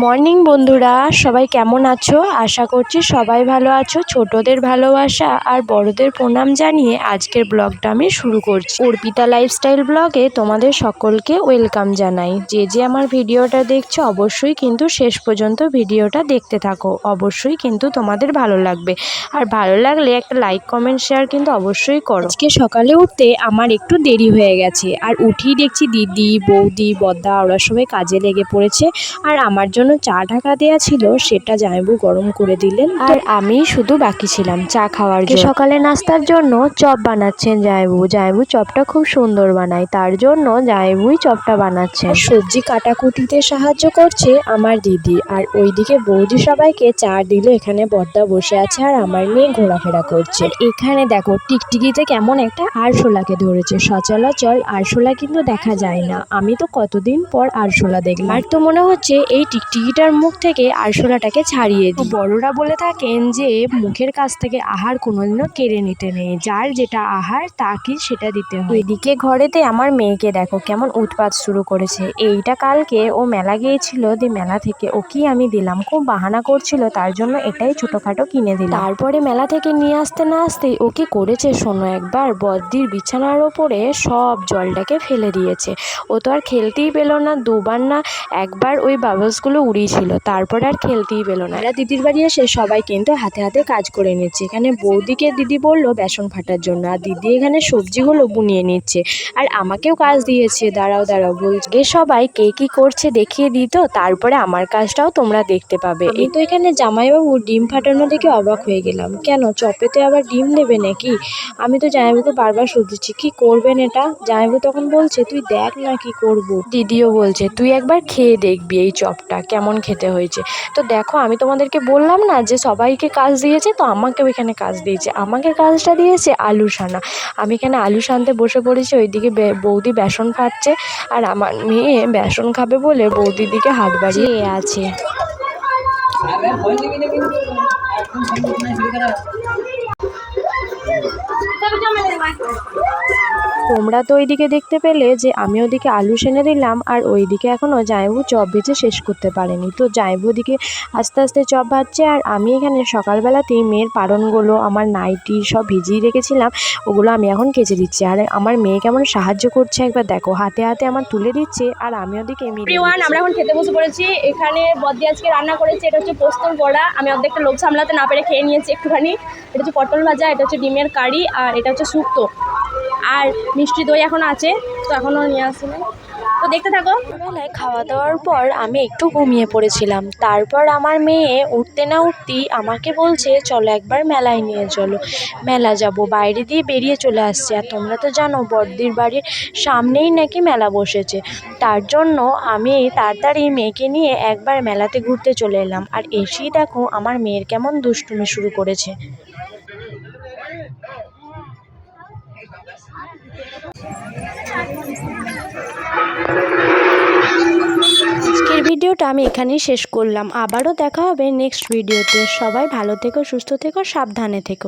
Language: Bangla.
মর্নিং বন্ধুরা, সবাই কেমন আছো? আশা করছি সবাই ভালো আছো। ছোটদের ভালোবাসা আর বড়দের প্রণাম জানিয়ে আজকের ব্লগটা আমি শুরু করছি। অর্পিতা লাইফস্টাইল ব্লগে তোমাদের সকলকে ওয়েলকাম জানাই। যে আমার ভিডিওটা দেখছো অবশ্যই কিন্তু শেষ পর্যন্ত ভিডিওটা দেখতে থাকো, অবশ্যই কিন্তু তোমাদের ভালো লাগবে। আর ভালো লাগলে একটা লাইক কমেন্ট শেয়ার কিন্তু অবশ্যই করো। আজকে সকালে উঠতে আমার একটু দেরি হয়ে গেছে, আর উঠেই দেখছি দিদি, বৌদি, বদ্দা ওরা সবাই কাজে লেগে পড়েছে। আর আমার জন্য চা ঢাকা দেওয়া ছিল, সেটা জামাইবাবু গরম করে দিলেন, আর আমি শুধু বাকি ছিলাম চা খাওয়ার জন্য। সকালে নাস্তার জন্য চপ বানাচ্ছেন জামাইবাবু চপটা খুব সুন্দর বানায়, তার জন্য জামাইবাবুই চপটা বানাচ্ছেন। সবজি কাটাকুটিতে সাহায্য করছে আমার দিদি, আর ওইদিকে বৌদি সবাইকে চা দিল। এখানে বদ্দা বসে আছে আর আমার মেয়ে ঘোরাফেরা করছে। এখানে দেখো টিকটিকিতে কেমন একটা আরশোলাকে ধরেছে। সচরাচর আরশোলা কিন্তু দেখা যায় না, আমি তো কতদিন পর আরশোলা দেখলাম। আর তো মনে হচ্ছে এই টিকটিকিটার মুখ থেকে আরশোলাটাকে ছাড়িয়ে দিই। বড়রা বলে থাকেন যে মুখের কাছ থেকে আহার কোনোদিনও কেড়ে নিতে নেই, যার যেটা আহার তাকে সেটা দিতে হয়। এদিকে ঘরেতে আমার মেয়েকে দেখো কেমন উৎপাত শুরু করেছে। এইটা কালকে ও মেলা গিয়েছিল, মেলা থেকে ওকেই আমি দিলাম, খুব বাহানা করছিল, তার জন্য এটাই ছোটোখাটো কিনে দিলাম। তারপরে মেলা থেকে নিয়ে আসতে না আসতেই ও কি করেছে শোনো একবার, বদ্দির বিছানার ওপরে সব জলটাকে ফেলে দিয়েছে। ও তো আর খেলতেই পেলো না, দুবার না একবার ওই বাবলসগুলো উড়িয়েছিল, তারপরে আর খেলতেই পেলো না। এরা দিদির বাড়ি এসে সবাই কিন্তু হাতে হাতে কাজ করে নিচ্ছে। এখানে বৌদিকে দিদি বললো বেসন ফাটার জন্য, আর দিদি এখানে সবজিগুলো বুনিয়ে নিচ্ছে, আর আমাকেও কাজ দিয়েছে। দাঁড়াও বলছে সবাই কে কি করছে দেখিয়ে দিত, তারপরে আমার কাজটাও তোমরা দেখতে পাবে। এই তো এখানে জামাইবাবু ডিম ফাটানো দেখে অবাক হয়ে গেলাম, কেন চপেতে আবার ডিম দেবে নাকি? আমি তো জামাইবাবুকে বারবার শুধছি কি করবেন এটা। জামাইবাবু তখন বলছে তুই দেখ না কি করবো। দিদিও বলছে তুই একবার খেয়ে দেখবি এই চপটা কেমন খেতে হয়েছে। তো দেখো আমি তোমাদেরকে বললাম না যে সবাইকে কাজ দিয়েছে, তো আমাকেও এখানে কাজ দিয়েছে। আমাকে কাজটা দিয়েছে আলু সানা। আমি এখানে আলু সানতে বসে পড়েছি, ওইদিকে বৌদি বেসন ফাটছে, আর আমার মেয়ে বেসন খাবে বলে বৌদির দিকে হাত বাড়িয়ে আছে। তোমরা তো ওইদিকে দেখতে পেলে যে আমি ওদিকে আলু সেনে দিলাম, আর ওইদিকে এখনও জামাইবাবু চপ ভেজে শেষ করতে পারেনি। তো জামাইবাবু ওদিকে আস্তে আস্তে চপ ভাজছে, আর আমি এখানে সকালবেলাতেই মেয়ের পারনগুলো আমার নাইটি সব ভিজিয়ে রেখেছিলাম, ওগুলো আমি এখন কেচে দিচ্ছি। আর আমার মেয়ে কেমন সাহায্য করছে একবার দেখো, হাতে হাতে আমার তুলে দিচ্ছে, আর আমি ওদিকে আমরা এখন খেতে বসে পড়েছি। এখানে বদ্দি আজকে রান্না করেছে, এটা হচ্ছে পোস্তর বড়া। আমি অর্ধেকটা লোভ সামলাতে না পেরে খেয়ে নিয়েছি একটুখানি। এটা হচ্ছে পটল ভাজা, এটা হচ্ছে ডিমের কারি, আর এটা হচ্ছে শুক্তো, আর মিষ্টি দই এখনও আছে, তো এখনও নিয়ে আসিনি। তো দেখতে থাকো। বেলায় খাওয়া দাওয়ার পর আমি একটু ঘুমিয়ে পড়েছিলাম। তারপর আমার মেয়ে উঠতে না উঠতেই আমাকে বলছে চলো একবার মেলায় নিয়ে চলো, মেলা যাব। বাইরে দিয়ে বেরিয়ে চলে আসছে, আর তোমরা তো জানো বড়দির বাড়ির সামনেই নাকি মেলা বসেছে। তার জন্য আমি তাড়াতাড়ি মেয়েকে নিয়ে একবার মেলাতে ঘুরতে চলে এলাম, আর এসেই দেখো আমার মেয়ের কেমন দুষ্টুমি শুরু করেছে। আজকের ভিডিওটা আমি এখানেই শেষ করলাম, আবারও দেখা হবে নেক্সট ভিডিওতে। সবাই ভালো থেকো, সুস্থ থেকো, সাবধানে থেকো।